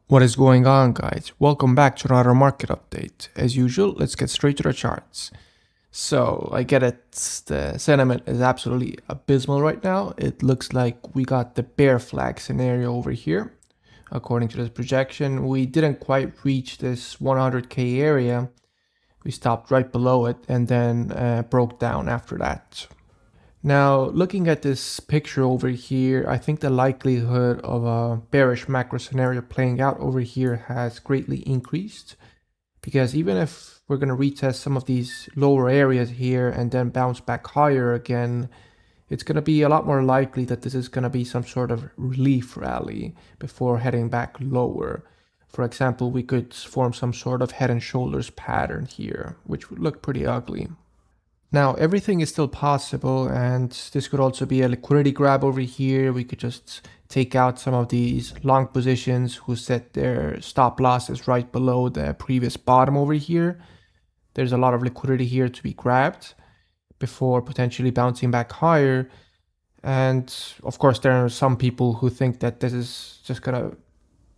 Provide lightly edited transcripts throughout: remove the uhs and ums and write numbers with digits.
What is going on, guys? Welcome back to another market update. As usual, let's get straight to the charts. So, I get it, the sentiment is absolutely abysmal right now. It looks like we got the bear flag scenario over here. According to this projection, we didn't quite reach this 100k area. We stopped right below it and then broke down after that. Now, looking at this picture over here, I think the likelihood of a bearish macro scenario playing out over here has greatly increased, because even if we're going to retest some of these lower areas here and then bounce back higher again, it's going to be a lot more likely that this is going to be some sort of relief rally before heading back lower. For example, we could form some sort of head and shoulders pattern here, which would look pretty ugly. Now, everything is still possible, and this could also be a liquidity grab over here. We could just take out some of these long positions who set their stop losses right below the previous bottom over here. There's a lot of liquidity here to be grabbed before potentially bouncing back higher. And of course, there are some people who think that this is just gonna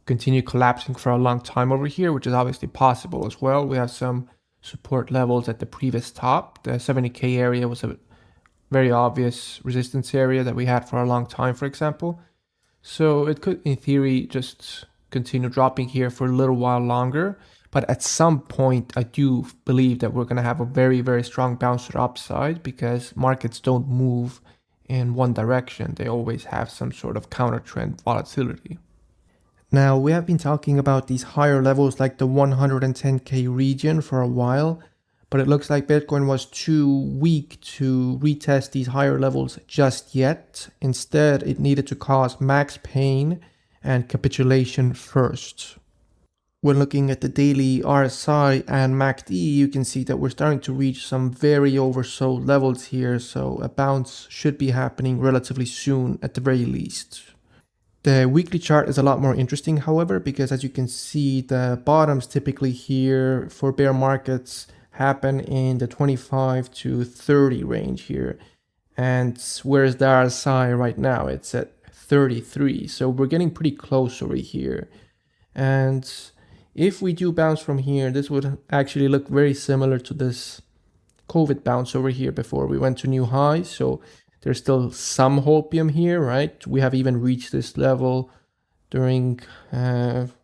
continue collapsing for a long time over here, which is obviously possible as well. We have some support levels at the previous top. The 70k area was a very obvious resistance area that we had for a long time, for example. So it could, in theory, just continue dropping here for a little while longer. But at some point, I do believe that we're going to have a very, very strong bounce to the upside, because markets don't move in one direction. They always have some sort of counter trend volatility. Now, we have been talking about these higher levels like the 110k region for a while, but it looks like Bitcoin was too weak to retest these higher levels just yet. Instead, it needed to cause max pain and capitulation first. When looking at the daily RSI and MACD, you can see that we're starting to reach some very oversold levels here, so a bounce should be happening relatively soon at the very least. The weekly chart is a lot more interesting, however, because as you can see, the bottoms typically here for bear markets happen in the 25 to 30 range here. And where's the RSI right now? It's at 33. So we're getting pretty close over here. And if we do bounce from here, this would actually look very similar to this COVID bounce over here before we went to new highs. So there's still some hopium here, right? We have even reached this level during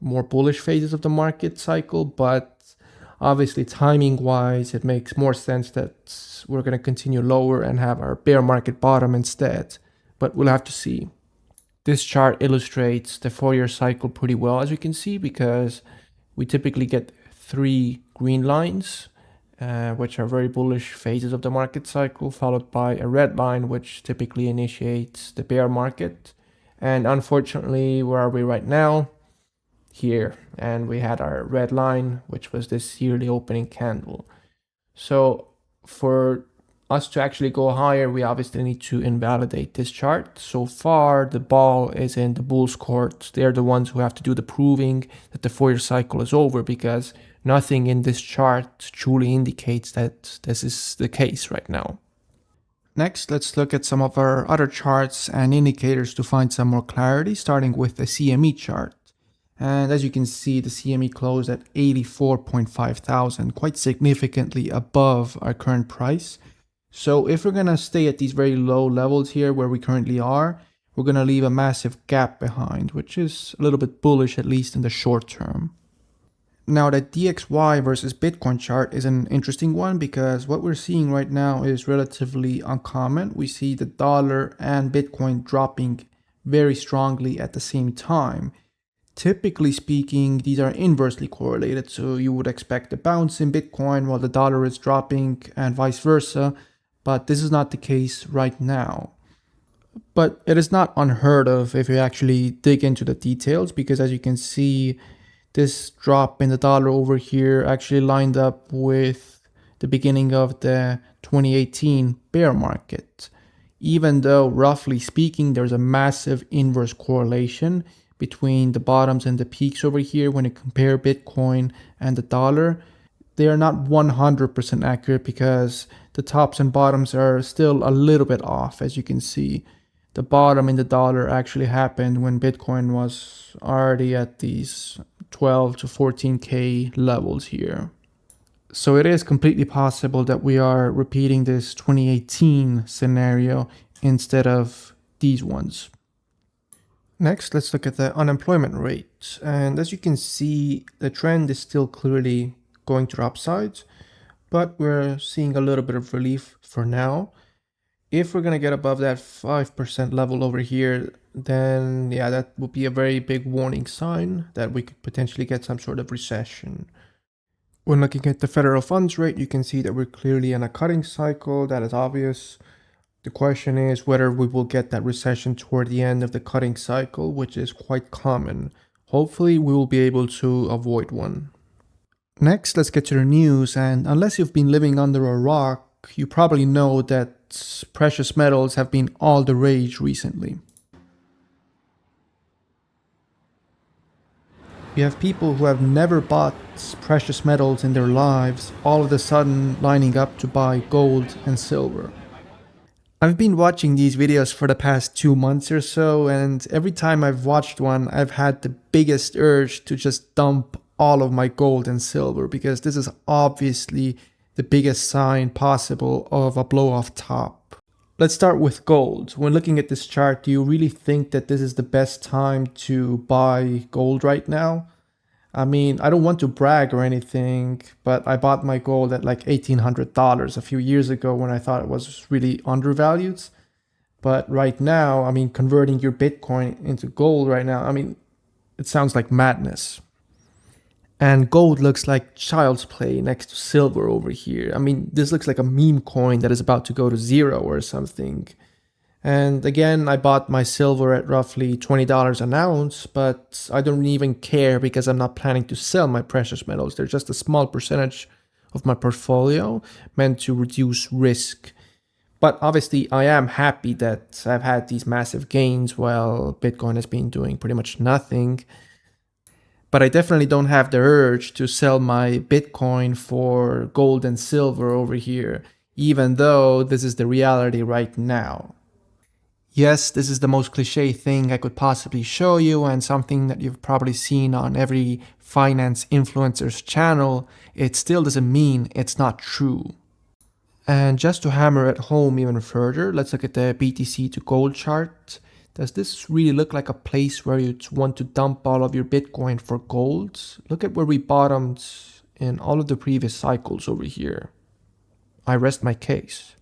more bullish phases of the market cycle, but obviously timing-wise, it makes more sense that we're going to continue lower and have our bear market bottom instead, but we'll have to see. This chart illustrates the 4-year cycle pretty well, as you can see, because we typically get 3 green lines, which are very bullish phases of the market cycle, followed by a red line, which typically initiates the bear market. And unfortunately, where are we right now? Here. And we had our red line, which was this yearly opening candle. So for us to actually go higher, we obviously need to invalidate this chart. So far, the ball is in the bulls' court. They're the ones who have to do the proving that the 4-year cycle is over, because nothing in this chart truly indicates that this is the case right now. Next, let's look at some of our other charts and indicators to find some more clarity, starting with the CME chart. And as you can see, the CME closed at 84.5 thousand, quite significantly above our current price. So if we're going to stay at these very low levels here where we currently are, we're going to leave a massive gap behind, which is a little bit bullish, at least in the short term. Now, the DXY versus Bitcoin chart is an interesting one, because what we're seeing right now is relatively uncommon. We see the dollar and Bitcoin dropping very strongly at the same time. Typically speaking, these are inversely correlated, so you would expect a bounce in Bitcoin while the dollar is dropping and vice versa, but this is not the case right now. But it is not unheard of if you actually dig into the details, because as you can see, this drop in the dollar over here actually lined up with the beginning of the 2018 bear market. Even though, roughly speaking, there's a massive inverse correlation between the bottoms and the peaks over here when you compare Bitcoin and the dollar, they are not 100% accurate, because the tops and bottoms are still a little bit off, as you can see. The bottom in the dollar actually happened when Bitcoin was already at these 12 to 14K levels here. So it is completely possible that we are repeating this 2018 scenario instead of these ones. Next, let's look at the unemployment rate. And as you can see, the trend is still clearly going to the upside, but we're seeing a little bit of relief for now. If we're going to get above that 5% level over here, then yeah, that would be a very big warning sign that we could potentially get some sort of recession. When looking at the federal funds rate, you can see that we're clearly in a cutting cycle. That is obvious. The question is whether we will get that recession toward the end of the cutting cycle, which is quite common. Hopefully, we will be able to avoid one. Next, let's get to the news. And unless you've been living under a rock, you probably know that precious metals have been all the rage recently. You have people who have never bought precious metals in their lives all of a sudden lining up to buy gold and silver. I've been watching these videos for the past 2 months or so, and every time I've watched one, I've had the biggest urge to just dump all of my gold and silver, because this is obviously the biggest sign possible of a blow off top. Let's start with gold. When looking at this chart, do you really think that this is the best time to buy gold right now? I mean, I don't want to brag or anything, but I bought my gold at like $1,800 a few years ago when I thought it was really undervalued. But right now, I mean, converting your Bitcoin into gold right now, I mean, it sounds like madness. And gold looks like child's play next to silver over here. I mean, this looks like a meme coin that is about to go to zero or something. And again, I bought my silver at roughly $20 an ounce, but I don't even care because I'm not planning to sell my precious metals. They're just a small percentage of my portfolio meant to reduce risk. But obviously, I am happy that I've had these massive gains while Bitcoin has been doing pretty much nothing. But I definitely don't have the urge to sell my Bitcoin for gold and silver over here, even though this is the reality right now. Yes, this is the most cliche thing I could possibly show you, and something that you've probably seen on every finance influencer's channel. It still doesn't mean it's not true. And just to hammer it home even further, let's look at the BTC to gold chart. Does this really look like a place where you'd want to dump all of your Bitcoin for gold? Look at where we bottomed in all of the previous cycles over here. I rest my case.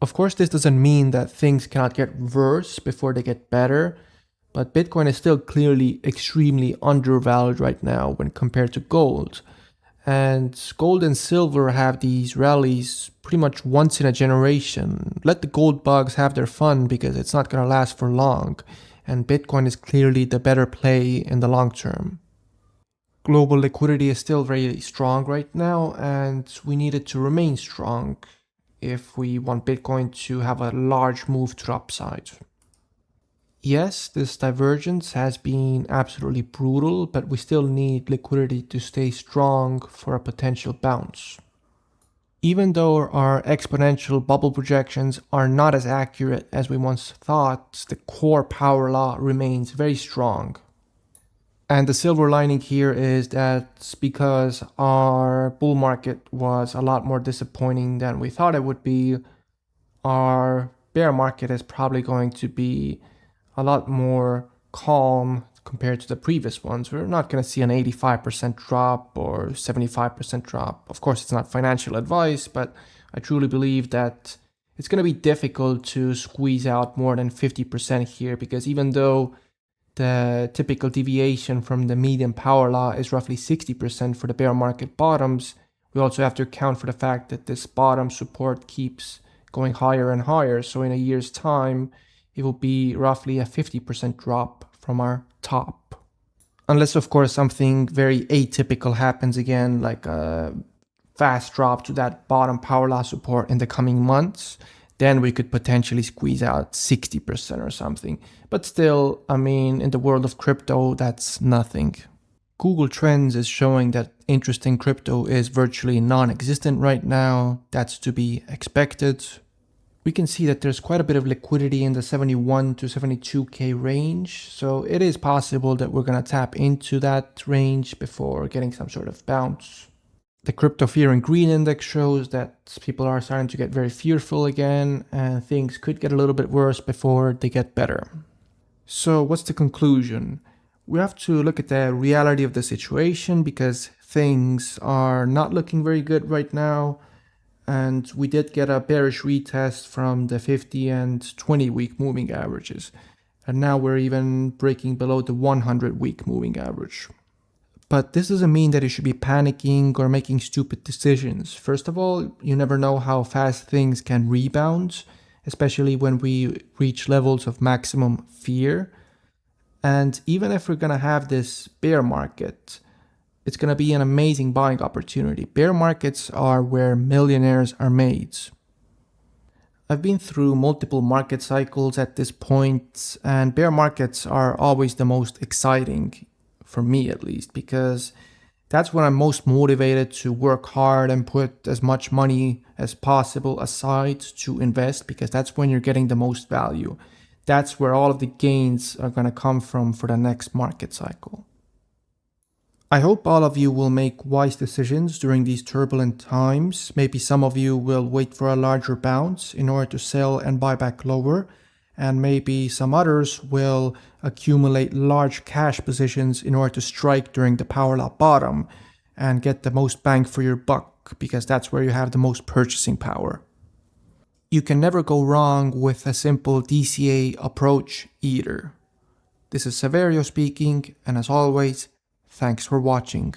Of course, this doesn't mean that things cannot get worse before they get better, but Bitcoin is still clearly extremely undervalued right now when compared to gold. And gold and silver have these rallies pretty much once in a generation. Let the gold bugs have their fun because it's not going to last for long. And Bitcoin is clearly the better play in the long term. Global liquidity is still very strong right now, and we need it to remain strong if we want Bitcoin to have a large move to the upside. Yes, this divergence has been absolutely brutal, but we still need liquidity to stay strong for a potential bounce. Even though our exponential bubble projections are not as accurate as we once thought, the core power law remains very strong. And the silver lining here is that because our bull market was a lot more disappointing than we thought it would be, our bear market is probably going to be a lot more calm compared to the previous ones. We're not going to see an 85% drop or 75% drop. Of course, it's not financial advice, but I truly believe that it's going to be difficult to squeeze out more than 50% here, because even though the typical deviation from the median power law is roughly 60% for the bear market bottoms, we also have to account for the fact that this bottom support keeps going higher and higher. So in a year's time, it will be roughly a 50% drop from our top. Unless, of course, something very atypical happens again, like a fast drop to that bottom power law support in the coming months, then we could potentially squeeze out 60% or something. But still, I mean, in the world of crypto, that's nothing. Google Trends is showing that interest in crypto is virtually non-existent right now. That's to be expected. we can see that there's quite a bit of liquidity in the 71 to 72K range. So it is possible that we're going to tap into that range before getting some sort of bounce. The crypto fear and greed index shows that people are starting to get very fearful again, and things could get a little bit worse before they get better. So what's the conclusion? We have to look at the reality of the situation because things are not looking very good right now. And we did get a bearish retest from the 50 and 20-week moving averages. And now we're even breaking below the 100-week moving average. But this doesn't mean that you should be panicking or making stupid decisions. First of all, you never know how fast things can rebound, especially when we reach levels of maximum fear. And even if we're going to have this bear market, it's going to be an amazing buying opportunity. Bear markets are where millionaires are made. I've been through multiple market cycles at this point, and bear markets are always the most exciting, for me at least, because that's when I'm most motivated to work hard and put as much money as possible aside to invest, because that's when you're getting the most value. That's where all of the gains are going to come from for the next market cycle. I hope all of you will make wise decisions during these turbulent times. Maybe some of you will wait for a larger bounce in order to sell and buy back lower. And maybe some others will accumulate large cash positions in order to strike during the power law bottom and get the most bang for your buck, because that's where you have the most purchasing power. You can never go wrong with a simple DCA approach either. This is Saverio speaking, and as always, thanks for watching.